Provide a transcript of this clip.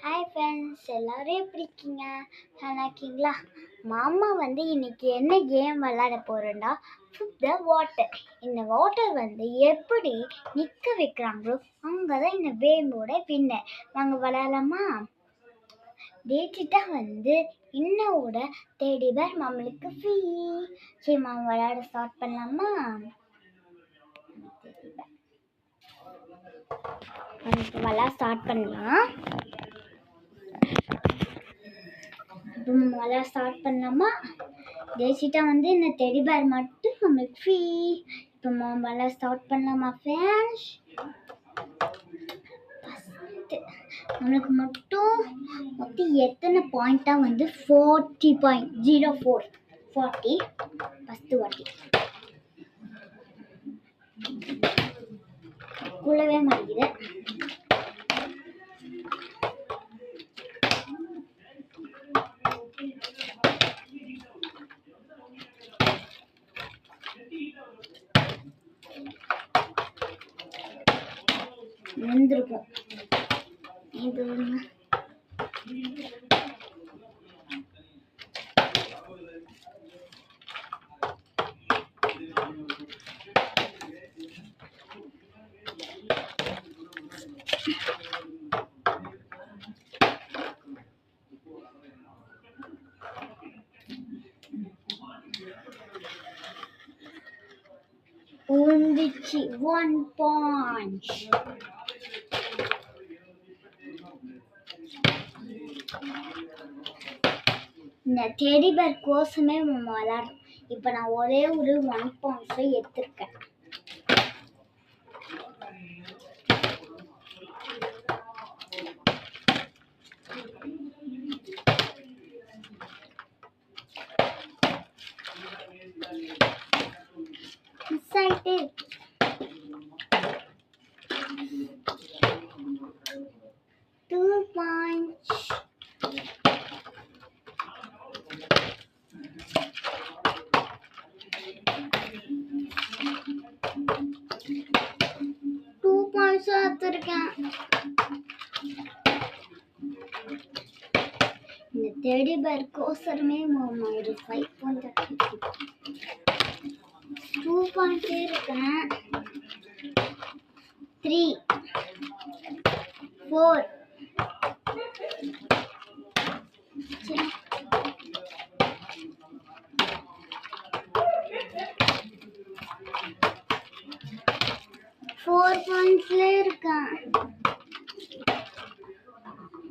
Hi friends, எல்லோரும் எப்படி இருக்கீங்க? நல்லா இருக்கீங்களா? மாமா இன்னைக்கு என்ன கேம் விளையாட போகிறோன்னா ஃபுட் த வாட்டர். இந்த வாட்டர் எப்படி நிற்க வைக்கிறாங்களோ அங்கே தான் இந்த கேமோட வின்னர். வாங்க விளையாடலாமா? டேட்டிட்டா இன்னோட தேடிவர் நம்மளுக்கு ஃப்ரீ. சரி மாமா விளையாட ஸ்டார்ட் பண்ணலாமா? விளையாட ஸ்டார்ட் பண்ணலாம். விளையாட ஸ்டார்ட் பண்ணலாமா? ஜெயிச்சிட்டா இந்த டெடிபேர் மட்டும் நம்மளுக்கு ஃப்ரீ. இப்போ விளையாட ஸ்டார்ட் பண்ணலாமா ஃப்ரெண்ட்ஸ்? நம்மளுக்கு மொத்தம் எத்தனை பாயிண்டா 40.04 40 ஃபஸ்ட்டு வாட்டி கூடவே மாட்டேங்குது. வந்துருக்கும் இது 1 point. இந்த டெடிபேர் கோசமே விளையாடுறோம். இப்போ நான் ஒரே ஒரு 1 பாயிண்ட்ஸை எடுத்திருக்கேன். Excited. 2 points. எடுத்திருக்கேன். இந்த டெடிபேர் கோசரமே ஒரு 5 பாயிண்ட் 2 பாயிண்ட் இருக்கேன். 3 4